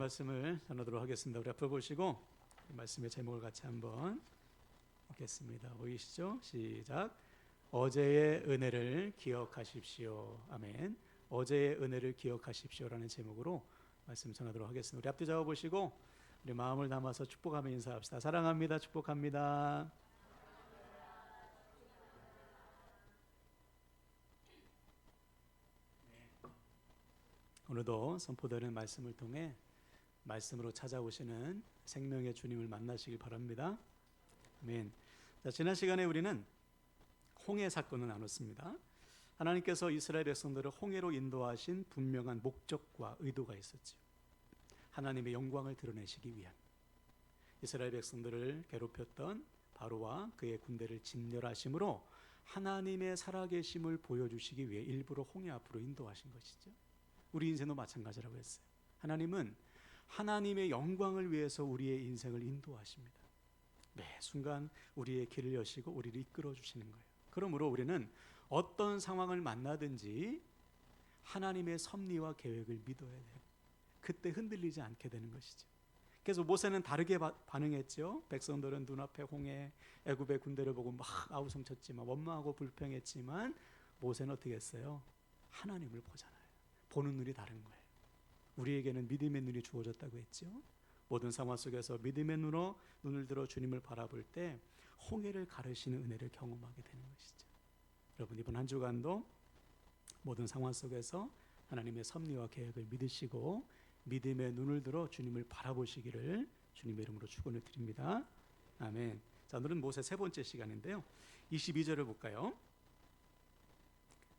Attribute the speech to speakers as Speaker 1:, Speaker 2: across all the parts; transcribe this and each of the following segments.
Speaker 1: 말씀을 전하도록 하겠습니다. 우리 앞으로 보시고 말씀의 제목을 같이 한번 읽겠습니다. 보이시죠? 시작. 어제의 은혜를 기억하십시오. 아멘. 어제의 은혜를 기억하십시오라는 제목으로 말씀 전하도록 하겠습니다. 우리 앞뒤 잡아보시고 우리 마음을 담아서 축복하며 인사합시다. 사랑합니다. 축복합니다. 오늘도 선포되는 말씀을 통해 말씀으로 찾아오시는 생명의 주님을 만나시길 바랍니다. 아멘. 자, 지난 시간에 우리는 홍해 사건을 나눴습니다. 하나님께서 이스라엘 백성들을 홍해로 인도하신 분명한 목적과 의도가 있었죠. 하나님의 영광을 드러내시기 위한, 이스라엘 백성들을 괴롭혔던 바로와 그의 군대를 진멸하심으로 하나님의 살아계심을 보여주시기 위해 일부러 홍해 앞으로 인도하신 것이죠. 우리 인생도 마찬가지라고 했어요. 하나님은 하나님의 영광을 위해서 우리의 인생을 인도하십니다. 매 순간 우리의 길을 여시고 우리를 이끌어 주시는 거예요. 그러므로 우리는 어떤 상황을 만나든지 하나님의 섭리와 계획을 믿어야 돼요. 그때 흔들리지 않게 되는 것이죠. 그래서 모세는 다르게 반응했죠. 백성들은 눈앞에 홍해, 애굽의 군대를 보고 막 아우성쳤지만, 원망하고 불평했지만, 모세는 어떻게 했어요? 하나님을 보잖아요. 보는 눈이 다른 거예요. 우리에게는 믿음의 눈이 주어졌다고 했죠. 모든 상황 속에서 믿음의 눈으로 눈을 들어 주님을 바라볼 때 홍해를 가르시는 은혜를 경험하게 되는 것이죠. 여러분, 이번 한 주간도 모든 상황 속에서 하나님의 섭리와 계획을 믿으시고 믿음의 눈을 들어 주님을 바라보시기를 주님의 이름으로 축원을 드립니다. 아멘. 자, 오늘은 모세 세 번째 시간인데요. 22절을 볼까요?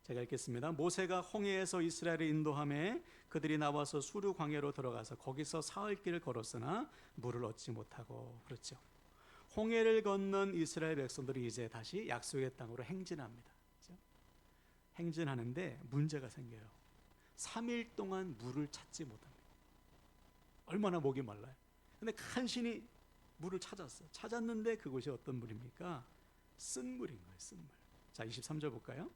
Speaker 1: 제가 읽겠습니다. 모세가 홍해에서 이스라엘을 인도하며 그들이 나와서 수르 광야로 들어가서 거기서 사흘 길을 걸었으나 물을 얻지 못하고. 그렇죠. 홍해를 건넌 이스라엘 백성들이 이제 다시 약속의 땅으로 행진합니다. 그렇죠? 행진하는데 문제가 생겨요. 3일 동안 물을 찾지 못합니다. 얼마나 목이 말라요. 근데 간신히 물을 찾았어요. 찾았는데 그곳이 어떤 물입니까? 쓴 물인 거예요. 쓴 물. 자, 23절 볼까요?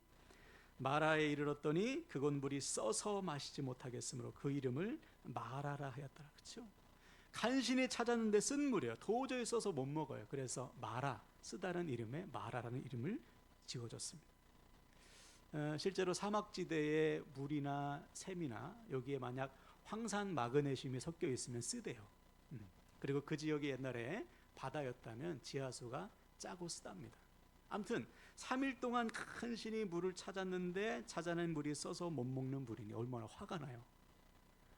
Speaker 1: 마라에 이르렀더니 그곳 물이 써서 마시지 못하겠으므로 그 이름을 마라라 하였더라. 그렇죠? 간신히 찾았는데 쓴 물이에요. 도저히 써서 못 먹어요. 그래서 마라, 쓰다는 이름에 마라라는 이름을 지어줬습니다. 실제로 사막지대의 물이나 샘이나 여기에 만약 황산 마그네슘이 섞여 있으면 쓰대요. 그리고 그 지역이 옛날에 바다였다면 지하수가 짜고 쓰답니다. 아무튼 3일 동안 간신히 물을 찾았는데 찾아낸 물이 써서 못 먹는 물이니 얼마나 화가 나요.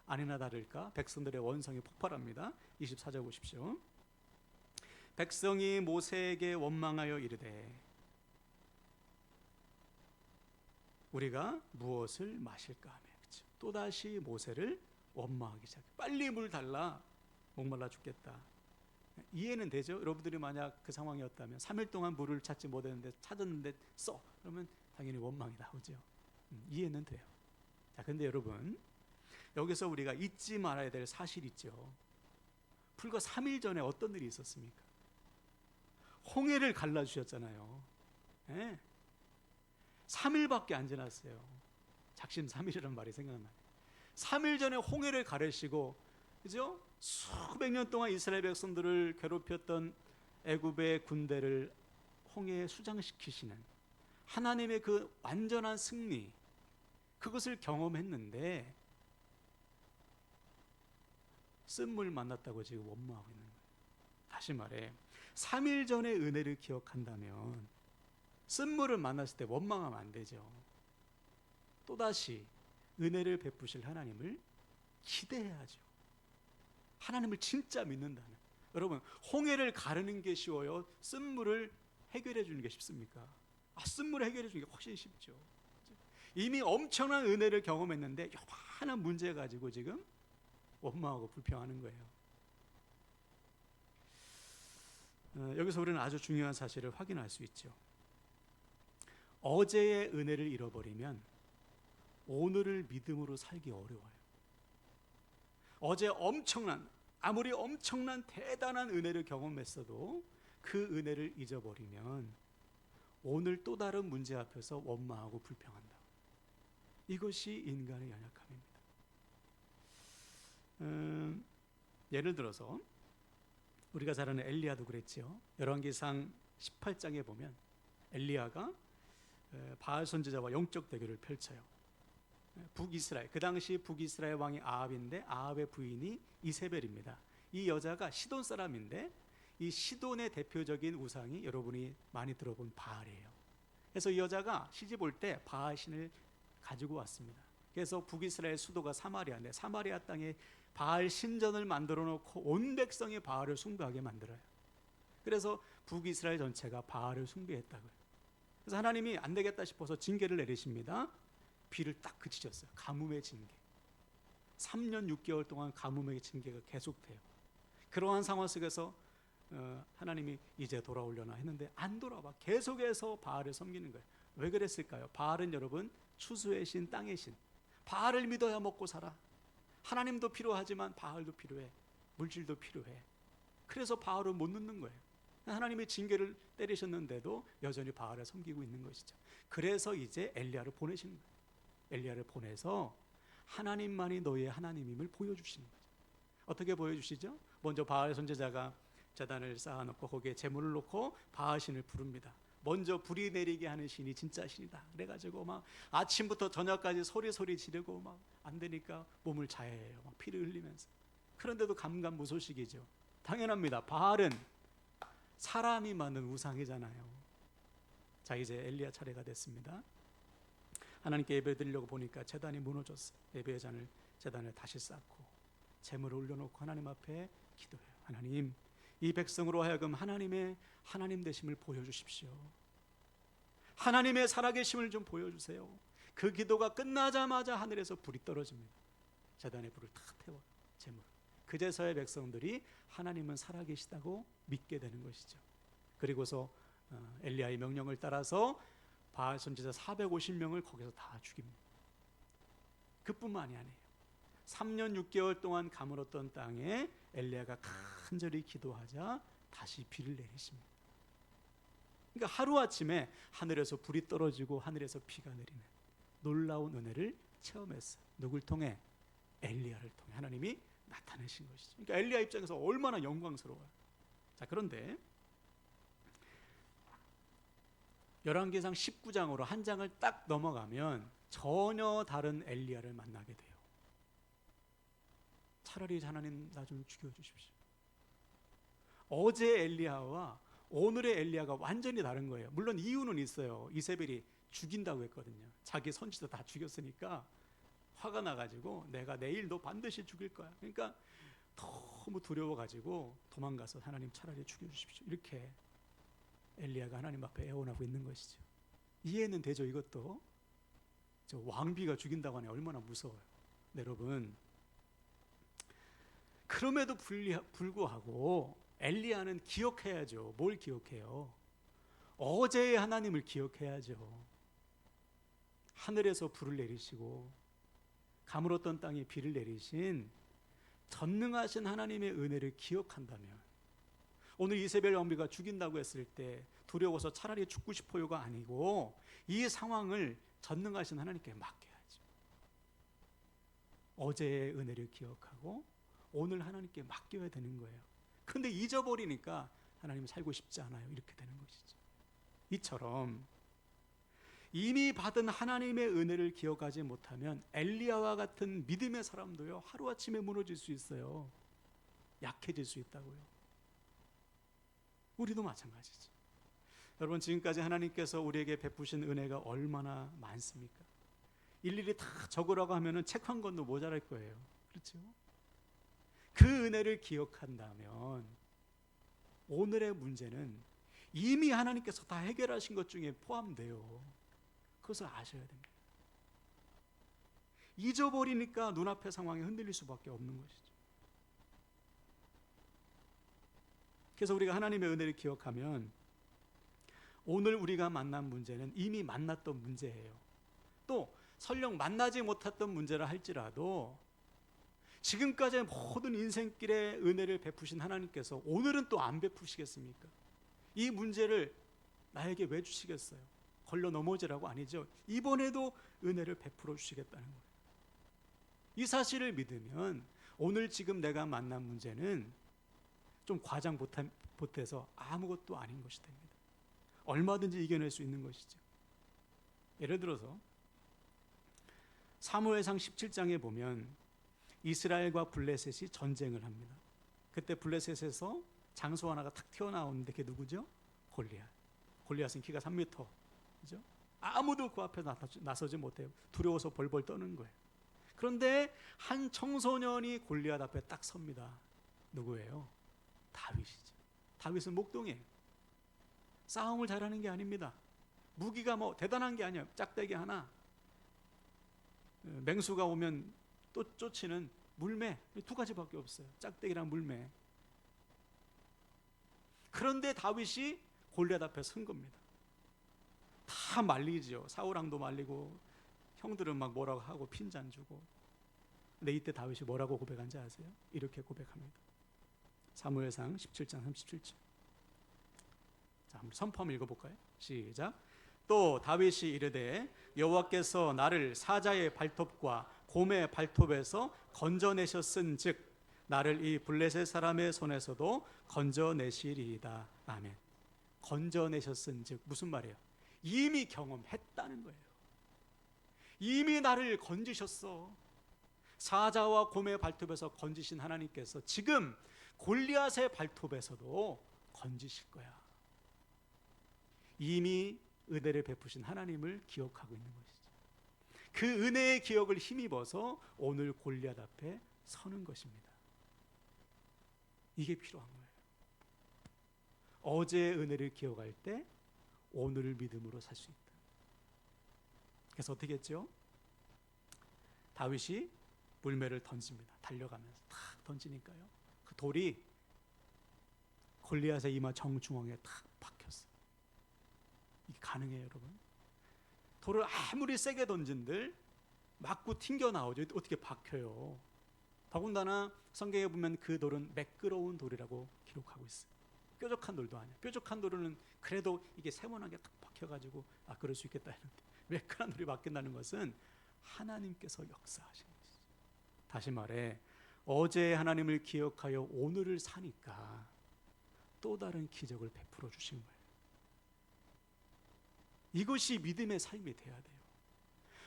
Speaker 1: 아니나 다를까 백성들의 원성이 폭발합니다. 24절 보십시오. 백성이 모세에게 원망하여 이르되 우리가 무엇을 마실까 하며, 그렇죠? 또다시 모세를 원망하기 시작해요. 빨리 물 달라, 목말라 죽겠다. 이해는 되죠? 여러분들이 만약 그 상황이었다면 3일 동안 물을 찾지 못했는데 찾았는데 써, 그러면 당연히 원망이 나오죠. 이해는 돼요. 자, 근데 여러분, 여기서 우리가 잊지 말아야 될 사실이 있죠. 불과 3일 전에 어떤 일이 있었습니까? 홍해를 갈라주셨잖아요. 네. 3일밖에 안 지났어요. 작심삼일이라는 말이 생각나요. 3일 전에 홍해를 가르시고, 그죠? 수백 년 동안 이스라엘 백성들을 괴롭혔던 애굽의 군대를 홍해에 수장시키시는 하나님의 그 완전한 승리, 그것을 경험했는데 쓴물 만났다고 지금 원망하고 있는 거예요. 다시 말해 3일 전의 은혜를 기억한다면 쓴물을 만났을 때 원망하면 안 되죠. 또다시 은혜를 베푸실 하나님을 기대해야죠. 하나님을 진짜 믿는다면. 여러분, 홍해를 가르는 게 쉬워요? 쓴물을 해결해 주는 게 쉽습니까? 쓴물을 해결해 주는 게 훨씬 쉽죠. 이미 엄청난 은혜를 경험했는데 요만한 문제 가지고 지금 원망하고 불평하는 거예요. 여기서 우리는 아주 중요한 사실을 확인할 수 있죠. 어제의 은혜를 잃어버리면 오늘을 믿음으로 살기 어려워요. 어제 아무리 엄청난 대단한 은혜를 경험했어도 그 은혜를 잊어버리면 오늘 또 다른 문제 앞에서 원망하고 불평한다. 이것이 인간의 연약함입니다. 예를 들어서 우리가 잘 아는 엘리야도 그랬죠. 열왕기상 18장에 보면 엘리야가 바알 선지자와 영적 대결을 펼쳐요. 북이스라엘, 그 당시 북이스라엘 왕이 아합인데 아합의 부인이 이세벨입니다. 이 여자가 시돈 사람인데 이 시돈의 대표적인 우상이 여러분이 많이 들어본 바알이에요. 그래서 이 여자가 시집 올 때 바알 신을 가지고 왔습니다. 그래서 북이스라엘 수도가 사마리아인데 사마리아 땅에 바알 신전을 만들어 놓고 온 백성이 바알을 숭배하게 만들어요. 그래서 북이스라엘 전체가 바알을 숭배했다고요. 그래서 하나님이 안 되겠다 싶어서 징계를 내리십니다. 비를 딱 그치셨어요. 가뭄의 징계. 3년 6개월 동안 가뭄의 징계가 계속돼요. 그러한 상황 속에서 하나님이 이제 돌아오려나 했는데 안 돌아와. 계속해서 바알을 섬기는 거예요. 왜 그랬을까요? 바알은 여러분 추수의 신, 땅의 신. 바알을 믿어야 먹고 살아. 하나님도 필요하지만 바알도 필요해. 물질도 필요해. 그래서 바알을 못 넣는 거예요. 하나님의 징계를 때리셨는데도 여전히 바알을 섬기고 있는 것이죠. 그래서 이제 엘리야를 보내시는 거예요. 엘리야를 보내서 하나님만이 너희의 하나님임을 보여주시는 거죠. 어떻게 보여주시죠? 먼저 바알 선지자가 제단을 쌓아놓고 거기에 제물을 놓고 바알 신을 부릅니다. 먼저 불이 내리게 하는 신이 진짜 신이다. 그래가지고 막 아침부터 저녁까지 소리 지르고 막 안 되니까 몸을 자해해요. 막 피를 흘리면서. 그런데도 감감무소식이죠. 당연합니다. 바알은 사람이 만든 우상이잖아요. 자, 이제 엘리야 차례가 됐습니다. 하나님께 예배 드리려고 보니까 제단이 무너졌어요. 예배의 제단을 다시 쌓고 제물을 올려놓고 하나님 앞에 기도해요. 하나님, 이 백성으로 하여금 하나님의 하나님 되심을 보여주십시오. 하나님의 살아계심을 좀 보여주세요. 그 기도가 끝나자마자 하늘에서 불이 떨어집니다. 제단에 불을 탁 태워 제물. 그제서야 백성들이 하나님은 살아계시다고 믿게 되는 것이죠. 그리고서 엘리야의 명령을 따라서 바알 선지자 450명을 거기서 다 죽입니다. 그뿐만이 아니에요. 3년 6개월 동안 가물었던 땅에 엘리야가 간절히 기도하자 다시 비를 내리십니다. 그러니까 하루아침에 하늘에서 불이 떨어지고 하늘에서 비가 내리는 놀라운 은혜를 체험했어요. 누굴 통해? 엘리야를 통해 하나님이 나타내신 것이죠. 그러니까 엘리야 입장에서 얼마나 영광스러워요. 자, 그런데 열왕기상 19장으로 한 장을 딱 넘어가면 전혀 다른 엘리야를 만나게 돼요. 차라리 하나님 나 좀 죽여주십시오. 어제 엘리야와 오늘의 엘리야가 완전히 다른 거예요. 물론 이유는 있어요. 이세벨이 죽인다고 했거든요. 자기 선지자 다 죽였으니까 화가 나가지고 내가 내일 너 반드시 죽일 거야. 그러니까 너무 두려워가지고 도망가서 하나님 차라리 죽여주십시오. 이렇게 엘리야가 하나님 앞에 애원하고 있는 것이죠. 이해는 되죠? 이것도 저 왕비가 죽인다고 하니 얼마나 무서워요. 네, 여러분, 그럼에도 불구하고 엘리야는 기억해야죠. 뭘 기억해요? 어제의 하나님을 기억해야죠. 하늘에서 불을 내리시고 가물었던 땅에 비를 내리신 전능하신 하나님의 은혜를 기억한다면 오늘 이세벨 왕비가 죽인다고 했을 때 두려워서 차라리 죽고 싶어요가 아니고 이 상황을 전능하신 하나님께 맡겨야죠. 어제의 은혜를 기억하고 오늘 하나님께 맡겨야 되는 거예요. 그런데 잊어버리니까 하나님 살고 싶지 않아요. 이렇게 되는 것이죠. 이처럼 이미 받은 하나님의 은혜를 기억하지 못하면 엘리야와 같은 믿음의 사람도요, 하루아침에 무너질 수 있어요. 약해질 수 있다고요. 우리도 마찬가지죠. 여러분, 지금까지 하나님께서 우리에게 베푸신 은혜가 얼마나 많습니까? 일일이 다 적으라고 하면은 책 한 권도 모자랄 거예요. 그렇죠? 그 은혜를 기억한다면 오늘의 문제는 이미 하나님께서 다 해결하신 것 중에 포함돼요. 그것을 아셔야 됩니다. 잊어버리니까 눈앞의 상황이 흔들릴 수밖에 없는 것이죠. 그래서 우리가 하나님의 은혜를 기억하면 오늘 우리가 만난 문제는 이미 만났던 문제예요. 또 설령 만나지 못했던 문제라 할지라도 지금까지의 모든 인생길에 은혜를 베푸신 하나님께서 오늘은 또 안 베푸시겠습니까? 이 문제를 나에게 왜 주시겠어요? 걸러 넘어지라고 아니죠. 이번에도 은혜를 베풀어 주시겠다는 거예요. 이 사실을 믿으면 오늘 지금 내가 만난 문제는 좀 과장 보태서 아무것도 아닌 것이 됩니다. 얼마든지 이겨낼 수 있는 것이죠. 예를 들어서 사무엘상 17장에 보면 이스라엘과 블레셋이 전쟁을 합니다. 그때 블레셋에서 장수 하나가 탁 튀어나오는데 그게 누구죠? 골리앗. 골리앗은 키가 3m. 그죠? 아무도 그 앞에 나서지 못해요. 두려워서 벌벌 떠는 거예요. 그런데 한 청소년이 골리앗 앞에 딱 섭니다. 누구예요? 다윗이죠. 다윗은 목동이에요. 싸움을 잘하는 게 아닙니다. 무기가 뭐 대단한 게 아니에요. 짝대기 하나. 맹수가 오면 또 쫓치는 물매. 두 가지밖에 없어요. 짝대기랑 물매. 그런데 다윗이 골리앗 앞에 선 겁니다. 다 말리죠. 사울왕도 말리고 형들은 막 뭐라고 하고 핀잔 주고. 근데 이때 다윗이 뭐라고 고백한지 아세요? 이렇게 고백합니다. 사무엘상 17장 37절. 자, 한번 선포 한번 읽어볼까요? 시작. 또 다윗이 이르되 여호와께서 나를 사자의 발톱과 곰의 발톱에서 건져내셨은즉 나를 이 블레셋 사람의 손에서도 건져내시리이다. 아멘. 건져내셨은즉 무슨 말이에요? 이미 경험했다는 거예요. 이미 나를 건지셨어. 사자와 곰의 발톱에서 건지신 하나님께서 지금 골리앗의 발톱에서도 건지실 거야. 이미 은혜를 베푸신 하나님을 기억하고 있는 것이죠. 그 은혜의 기억을 힘입어서 오늘 골리앗 앞에 서는 것입니다. 이게 필요한 거예요. 어제의 은혜를 기억할 때 오늘을 믿음으로 살 수 있다. 그래서 어떻게 했죠? 다윗이 물매를 던집니다. 달려가면서 탁 던지니까요. 그 돌이 골리앗의 이마 정중앙에 탁 박혔어요. 이게 가능해요, 여러분? 돌을 아무리 세게 던진들 맞고 튕겨 나오죠. 어떻게 박혀요? 더군다나 성경에 보면 그 돌은 매끄러운 돌이라고 기록하고 있어요. 뾰족한 돌도 아니에요. 뾰족한 돌은 그래도 이게 세모나게 딱 박혀가지고 그럴 수 있겠다 했는데 매끈한 돌이 박힌다는 것은 하나님께서 역사하신 것이죠. 다시 말해 어제의 하나님을 기억하여 오늘을 사니까 또 다른 기적을 베풀어 주신 거예요. 이것이 믿음의 삶이 돼야 돼요.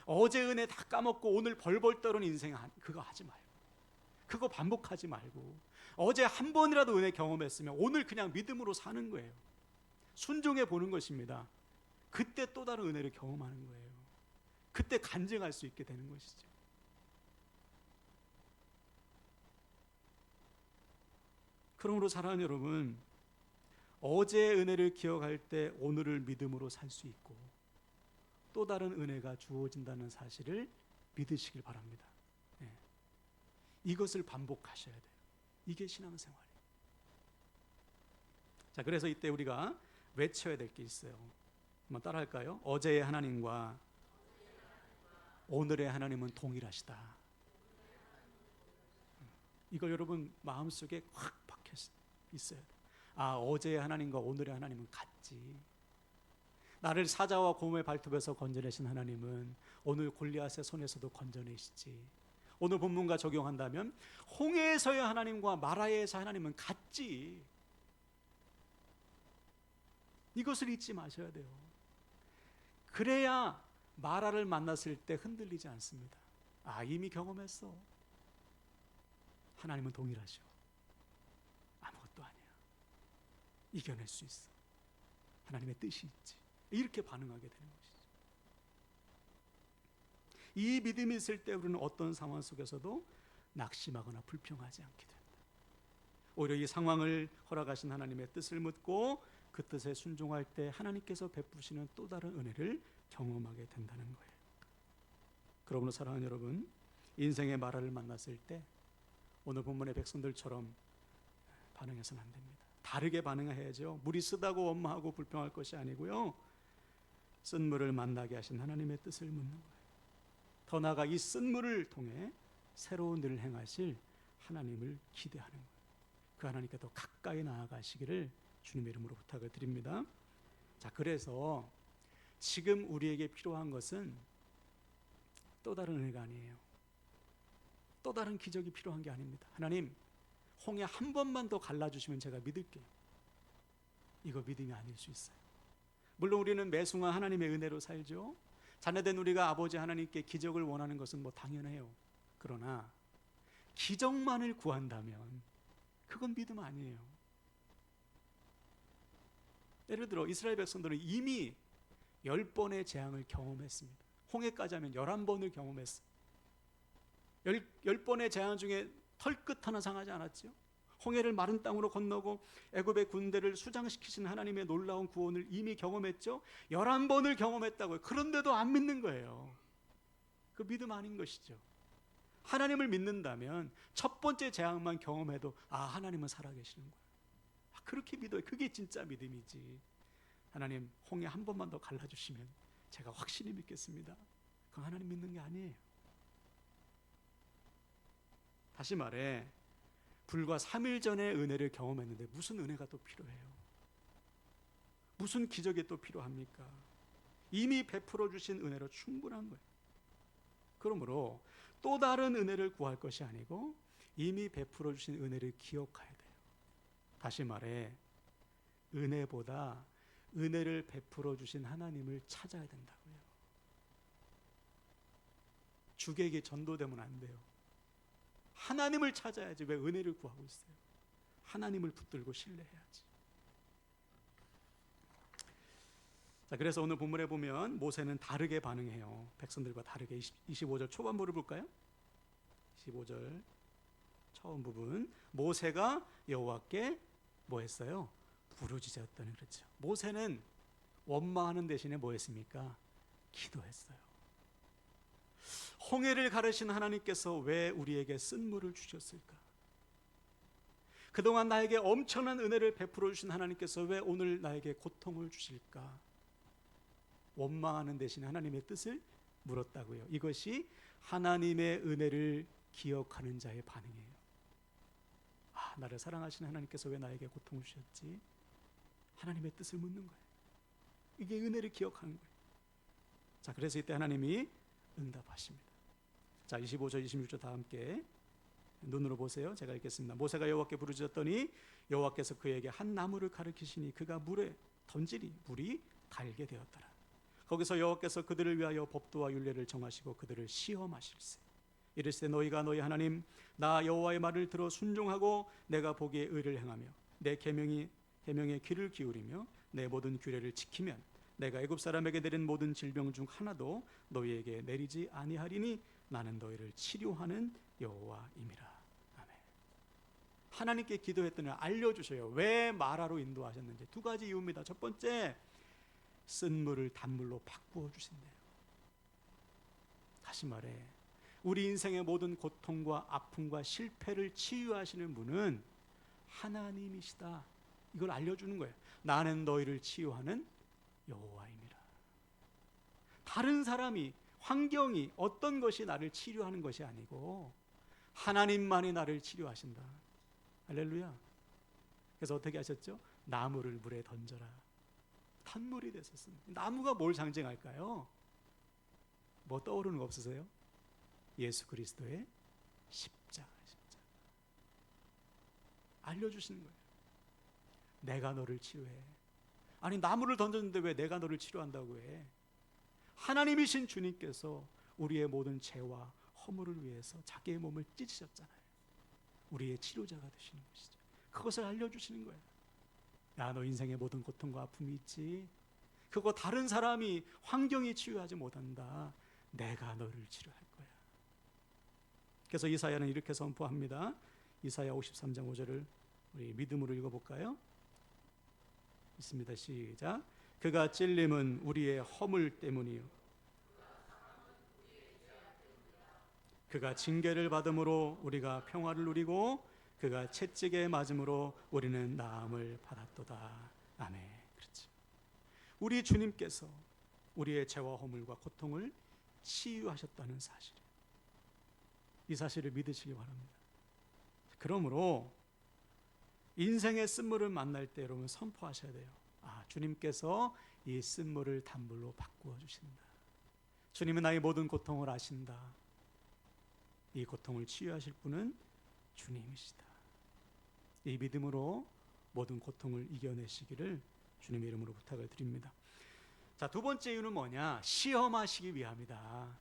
Speaker 1: 어제 은혜 다 까먹고 오늘 벌벌 떠는 인생 그거 하지 말고, 그거 반복하지 말고, 어제 한 번이라도 은혜 경험했으면 오늘 그냥 믿음으로 사는 거예요. 순종해 보는 것입니다. 그때 또 다른 은혜를 경험하는 거예요. 그때 간증할 수 있게 되는 것이죠. 그러므로 사랑하는 여러분, 어제의 은혜를 기억할 때 오늘을 믿음으로 살 수 있고 또 다른 은혜가 주어진다는 사실을 믿으시길 바랍니다. 네. 이것을 반복하셔야 돼요. 이게 신앙생활이에요. 자, 그래서 이때 우리가 외쳐야 될 게 있어요. 한번 따라할까요? 어제의 하나님과 오늘의 하나님은 동일하시다. 이걸 여러분 마음속에 확 박혀 있어야 돼요. 어제의 하나님과 오늘의 하나님은 같지. 나를 사자와 곰의 발톱에서 건져내신 하나님은 오늘 골리앗의 손에서도 건져내시지. 오늘 본문과 적용한다면 홍해에서의 하나님과 마라에서의 하나님은 같지. 이것을 잊지 마셔야 돼요. 그래야 마라를 만났을 때 흔들리지 않습니다. 이미 경험했어. 하나님은 동일하셔. 아무것도 아니야. 이겨낼 수 있어. 하나님의 뜻이 있지. 이렇게 반응하게 되는 것이죠. 이 믿음이 있을 때 우리는 어떤 상황 속에서도 낙심하거나 불평하지 않게 된다. 오히려 이 상황을 허락하신 하나님의 뜻을 묻고 그 뜻에 순종할 때 하나님께서 베푸시는 또 다른 은혜를 경험하게 된다는 거예요. 그러므로 사랑하는 여러분, 인생의 마라를 만났을 때 오늘 본문의 백성들처럼 반응해서는 안 됩니다. 다르게 반응해야죠. 물이 쓰다고 원망하고 불평할 것이 아니고요, 쓴 물을 만나게 하신 하나님의 뜻을 묻는 거예요. 더 나아가 이 쓴 물을 통해 새로운 일을 행하실 하나님을 기대하는 거예요. 그 하나님께 더 가까이 나아가시기를 주님의 이름으로 부탁을 드립니다. 자, 그래서 지금 우리에게 필요한 것은 또 다른 은혜가 아니에요. 또 다른 기적이 필요한 게 아닙니다. 하나님, 홍해 한 번만 더 갈라주시면 제가 믿을게요. 이거 믿음이 아닐 수 있어요. 물론 우리는 매순간 하나님의 은혜로 살죠. 자녀된 우리가 아버지 하나님께 기적을 원하는 것은 뭐 당연해요. 그러나 기적만을 구한다면 그건 믿음 아니에요. 예를 들어 이스라엘 백성들은 이미 10번의 재앙을 경험했습니다. 홍해까지 하면 11번을 경험했어요. 10번의 재앙 중에 털끝 하나 상하지 않았죠. 홍해를 마른 땅으로 건너고 애굽의 군대를 수장시키신 하나님의 놀라운 구원을 이미 경험했죠. 11번을 경험했다고요. 그런데도 안 믿는 거예요. 그 믿음 아닌 것이죠. 하나님을 믿는다면 첫 번째 재앙만 경험해도 하나님은 살아계시는 거예요. 그렇게 믿어요. 그게 진짜 믿음이지. 하나님, 홍해 한 번만 더 갈라주시면 제가 확실히 믿겠습니다. 그건 하나님 믿는 게 아니에요. 다시 말해, 불과 3일 전에 은혜를 경험했는데 무슨 은혜가 또 필요해요? 무슨 기적이 또 필요합니까? 이미 베풀어 주신 은혜로 충분한 거예요. 그러므로 또 다른 은혜를 구할 것이 아니고 이미 베풀어 주신 은혜를 기억해야 돼요. 다시 말해, 은혜보다 은혜를 베풀어 주신 하나님을 찾아야 된다고요. 주객이 전도되면 안 돼요. 하나님을 찾아야지. 왜 은혜를 구하고 있어요? 하나님을 붙들고 신뢰해야지. 자, 그래서 오늘 본문에 보면 모세는 다르게 반응해요. 백성들과 다르게. 25절 초반부를 볼까요? 25절 처음 부분. 모세가 여호와께 뭐 했어요? 부르짖었더니 그렇죠. 모세는 원망하는 대신에 뭐 했습니까? 기도했어요. 홍해를 가르신 하나님께서 왜 우리에게 쓴물을 주셨을까? 그동안 나에게 엄청난 은혜를 베풀어 주신 하나님께서 왜 오늘 나에게 고통을 주실까? 원망하는 대신 하나님의 뜻을 물었다고요. 이것이 하나님의 은혜를 기억하는 자의 반응이에요. 나를 사랑하시는 하나님께서 왜 나에게 고통을 주셨지? 하나님의 뜻을 묻는 거예요. 이게 은혜를 기억하는 거예요. 자, 그래서 이때 하나님이 응답하십니다. 자, 25절 26절 다 함께 눈으로 보세요. 제가 읽겠습니다. 모세가 여호와께 부르짖었더니 여호와께서 그에게 한 나무를 가리키시니 그가 물에 던지니 물이 달게 되었더라. 거기서 여호와께서 그들을 위하여 법도와 율례를 정하시고 그들을 시험하실세. 이르시되 너희가 너희 하나님 나 여호와의 말을 들어 순종하고 내가 보기에 의를 행하며 내 계명에 귀를 기울이며 내 모든 규례를 지키면 내가 애굽 사람에게 내린 모든 질병 중 하나도 너희에게 내리지 아니하리니 나는 너희를 치료하는 여호와임이라. 아멘. 하나님께 기도했더니 알려주셔요. 왜 마라로 인도하셨는지. 두 가지 이유입니다. 첫 번째, 쓴 물을 단물로 바꾸어 주신대요. 다시 말해, 우리 인생의 모든 고통과 아픔과 실패를 치유하시는 분은 하나님이시다. 이걸 알려주는 거예요. 나는 너희를 치유하는 여호와임이라. 다른 사람이, 환경이, 어떤 것이 나를 치료하는 것이 아니고 하나님만이 나를 치료하신다. 할렐루야. 그래서 어떻게 하셨죠? 나무를 물에 던져라. 단물이 됐었습니다. 나무가 뭘 상징할까요? 뭐 떠오르는 거 없으세요? 예수 그리스도의 십자가. 알려주시는 거예요. 내가 너를 치료해. 아니, 나무를 던졌는데 왜 내가 너를 치료한다고 해? 하나님이신 주님께서 우리의 모든 죄와 허물을 위해서 자기의 몸을 찢으셨잖아요. 우리의 치료자가 되시는 것이죠. 그것을 알려주시는 거예요. 야, 너 인생의 모든 고통과 아픔이 있지? 그거 다른 사람이, 환경이 치유하지 못한다. 내가 너를 치료할 거야. 그래서 이사야는 이렇게 선포합니다. 이사야 53장 5절을 우리 믿음으로 읽어볼까요? 있습니다. 시작. 그가 찔림은 우리의 허물 때문이요 그가 징계를 받음으로 우리가 평화를 누리고 그가 채찍에 맞음으로 우리는 나음을 받았도다. 아멘. 그렇죠. 우리 주님께서 우리의 죄와 허물과 고통을 치유하셨다는 사실, 이 사실을 믿으시기 바랍니다. 그러므로 인생의 쓴물을 만날 때 여러분 선포하셔야 돼요. 주님께서 이 쓴물을 단물로 바꾸어 주신다. 주님은 나의 모든 고통을 아신다. 이 고통을 치유하실 분은 주님이시다. 이 믿음으로 모든 고통을 이겨내시기를 주님의 이름으로 부탁을 드립니다. 자, 두 번째 이유는 뭐냐? 시험하시기 위함이다.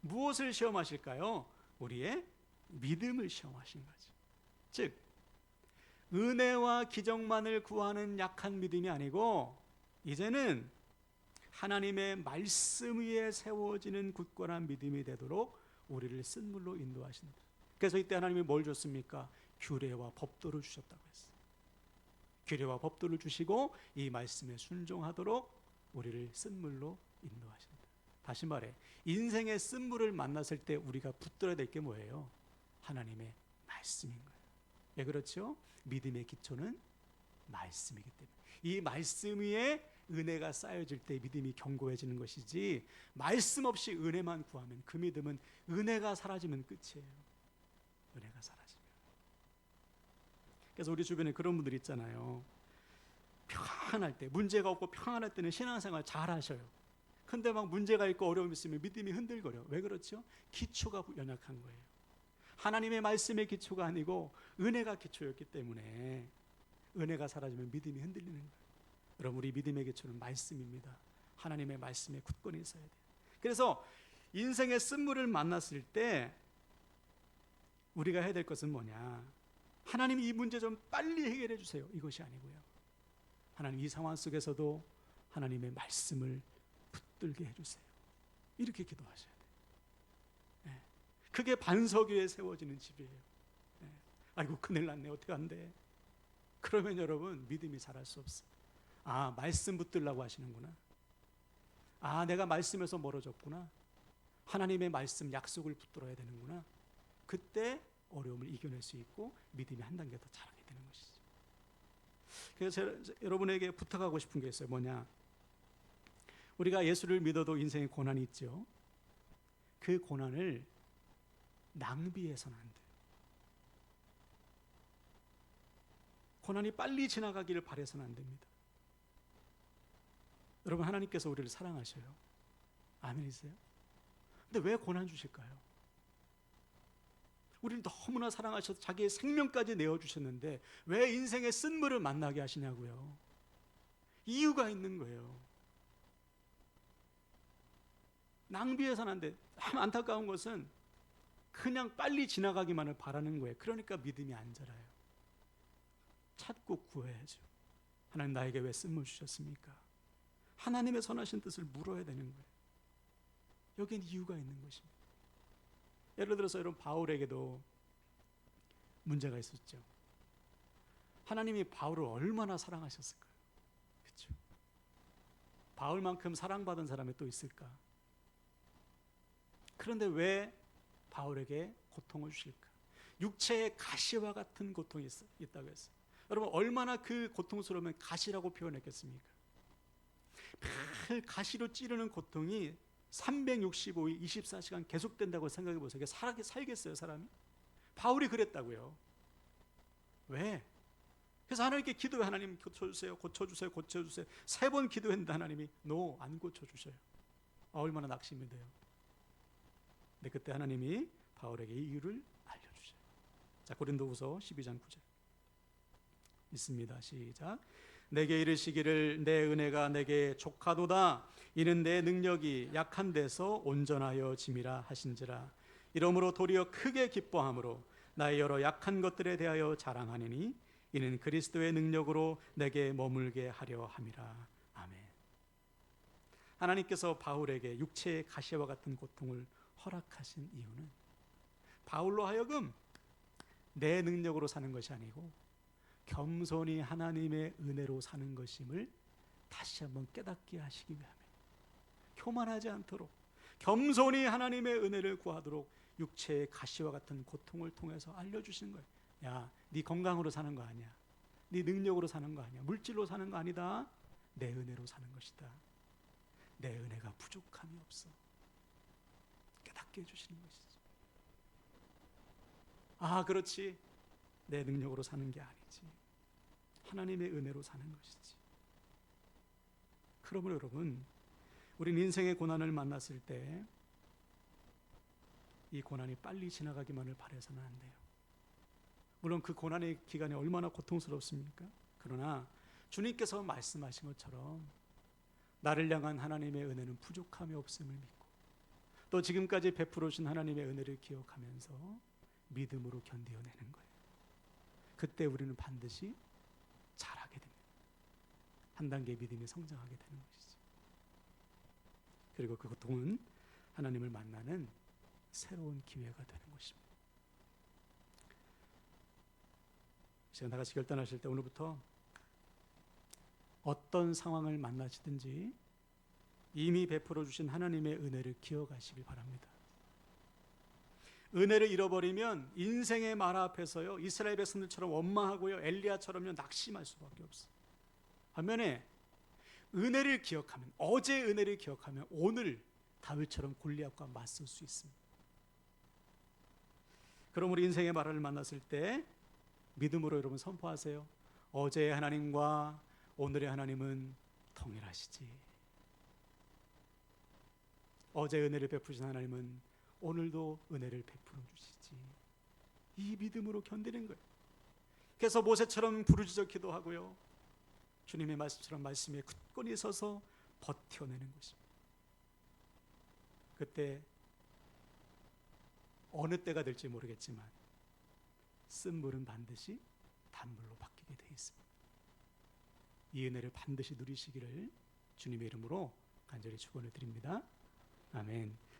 Speaker 1: 무엇을 시험하실까요? 우리의 믿음을 시험하신 거죠. 즉 은혜와 기적만을 구하는 약한 믿음이 아니고 이제는 하나님의 말씀 위에 세워지는 굳건한 믿음이 되도록 우리를 쓴물로 인도하신다. 그래서 이때 하나님이 뭘 줬습니까? 규례와 법도를 주셨다고 했어요. 규례와 법도를 주시고 이 말씀에 순종하도록 우리를 쓴물로 인도하신다. 다시 말해 인생의 쓴물을 만났을 때 우리가 붙들어야 될 게 뭐예요? 하나님의 말씀인 거예요. 왜 그렇죠? 믿음의 기초는 말씀이기 때문에 이 말씀 위에 은혜가 쌓여질 때 믿음이 견고해지는 것이지 말씀 없이 은혜만 구하면 그 믿음은 은혜가 사라지면 끝이에요. 은혜가 사라지면. 그래서 우리 주변에 그런 분들 있잖아요. 평안할 때, 문제가 없고 평안할 때는 신앙생활 잘 하셔요. 근데 막 문제가 있고 어려움이 있으면 믿음이 흔들거려. 왜 그렇죠? 기초가 연약한 거예요. 하나님의 말씀의 기초가 아니고 은혜가 기초였기 때문에 은혜가 사라지면 믿음이 흔들리는 거예요. 여러분, 우리 믿음의 기초는 말씀입니다. 하나님의 말씀에 굳건히 있어야 돼요. 그래서 인생의 쓴물을 만났을 때 우리가 해야 될 것은 뭐냐? 하나님 이 문제 좀 빨리 해결해 주세요. 이것이 아니고요. 하나님 이 상황 속에서도 하나님의 말씀을 붙들게 해주세요. 이렇게 기도하셔야 돼요. 네. 그게 반석 위에 세워지는 집이에요. 네. 아이고 큰일 났네. 어떻게 안 돼? 그러면 여러분 믿음이 자랄 수 없어요. 아, 말씀 붙들라고 하시는구나. 아, 내가 말씀에서 멀어졌구나. 하나님의 말씀 약속을 붙들어야 되는구나. 그때 어려움을 이겨낼 수 있고 믿음이 한 단계 더 자라게 되는 것이죠. 그래서 제가 여러분에게 부탁하고 싶은 게 있어요. 뭐냐? 우리가 예수를 믿어도 인생에 고난이 있죠. 그 고난을 낭비해서는 안 돼요. 고난이 빨리 지나가기를 바라서는 안 됩니다. 여러분, 하나님께서 우리를 사랑하셔요. 아멘이세요? 근데 왜 고난 주실까요? 우리를 너무나 사랑하셔서 자기의 생명까지 내어주셨는데 왜 인생의 쓴물을 만나게 하시냐고요. 이유가 있는 거예요. 낭비해서는 안 돼. 참 안타까운 것은 그냥 빨리 지나가기만을 바라는 거예요. 그러니까 믿음이 안 자라요. 찾고 구해야죠. 하나님 나에게 왜 쓴물 주셨습니까? 하나님의 선하신 뜻을 물어야 되는 거예요. 여기엔 이유가 있는 것입니다. 예를 들어서 여러분 바울에게도 문제가 있었죠. 하나님이 바울을 얼마나 사랑하셨을까요? 그렇죠? 바울만큼 사랑받은 사람이 또 있을까? 그런데 왜 바울에게 고통을 주실까? 육체의 가시와 같은 고통이 있다고 했어요. 여러분 얼마나 그 고통스러우면 가시라고 표현했겠습니까? 매일 가시로 찌르는 고통이 365일 24시간 계속된다고 생각해 보세요. 이게 살겠어요, 사람이? 바울이 그랬다고요. 왜? 그래서 하나님께 기도해. 하나님 고쳐주세요, 고쳐주세요, 고쳐주세요. 3번 기도했는데 하나님이 안 고쳐주셔요. 얼마나 낙심이 돼요. 근데 그때 하나님이 바울에게 이유를 알려주셔요. 자, 고린도후서 12장 9절 있습니다. 시작. 내게 이르시기를 내 은혜가 내게 족하도다. 이는 내 능력이 약한 데서 온전하여 짐이라 하신지라. 이러므로 도리어 크게 기뻐함으로 나의 여러 약한 것들에 대하여 자랑하니니 이는 그리스도의 능력으로 내게 머물게 하려 함이라. 아멘. 하나님께서 바울에게 육체의 가시와 같은 고통을 허락하신 이유는 바울로 하여금 내 능력으로 사는 것이 아니고 겸손히 하나님의 은혜로 사는 것임을 다시 한번 깨닫게 하시기 위함이에요. 교만하지 않도록 겸손히 하나님의 은혜를 구하도록 육체의 가시와 같은 고통을 통해서 알려주신 거예요. 야, 네 건강으로 사는 거 아니야. 네 능력으로 사는 거 아니야. 물질로 사는 거 아니다. 내 은혜로 사는 것이다. 내 은혜가 부족함이 없어. 깨닫게 해주시는 것이죠. 아, 그렇지. 내 능력으로 사는 게 아니지. 하나님의 은혜로 사는 것이지. 그러므로 여러분, 우린 인생의 고난을 만났을 때 이 고난이 빨리 지나가기만을 바라서는 안 돼요. 물론 그 고난의 기간이 얼마나 고통스럽습니까? 그러나 주님께서 말씀하신 것처럼 나를 향한 하나님의 은혜는 부족함이 없음을 믿고 또 지금까지 베풀어 주신 하나님의 은혜를 기억하면서 믿음으로 견디어내는 거예요. 그때 우리는 반드시 잘하게 됩니다. 한 단계 믿음이 성장하게 되는 것이죠. 그리고 그 고통은 하나님을 만나는 새로운 기회가 되는 것입니다. 시간 다 같이 결단하실 때 오늘부터 어떤 상황을 만나시든지 이미 베풀어 주신 하나님의 은혜를 기억하시길 바랍니다. 은혜를 잃어버리면 인생의 말 앞에서요 이스라엘 백성들처럼 원망하고요 엘리야처럼요 낙심할 수밖에 없어요. 반면에 은혜를 기억하면 어제의 은혜를 기억하면 오늘 다윗처럼 골리앗과 맞설 수 있습니다. 그럼 우리 인생의 말을 만났을 때 믿음으로 여러분 선포하세요. 어제의 하나님과 오늘의 하나님은 동일하시지. 어제 은혜를 베푸신 하나님은 오늘도 은혜를 베풀어 주시지. 이 믿음으로 견디는 거예요. 그래서 모세처럼 부르짖어 기도하고요 주님의 말씀처럼 말씀에 굳건히 서서 버텨내는 것입니다. 그때 어느 때가 될지 모르겠지만 쓴 물은 반드시 단물로 바뀌게 되어 있습니다. 이 은혜를 반드시 누리시기를 주님의 이름으로 간절히 축원을 드립니다. 아멘.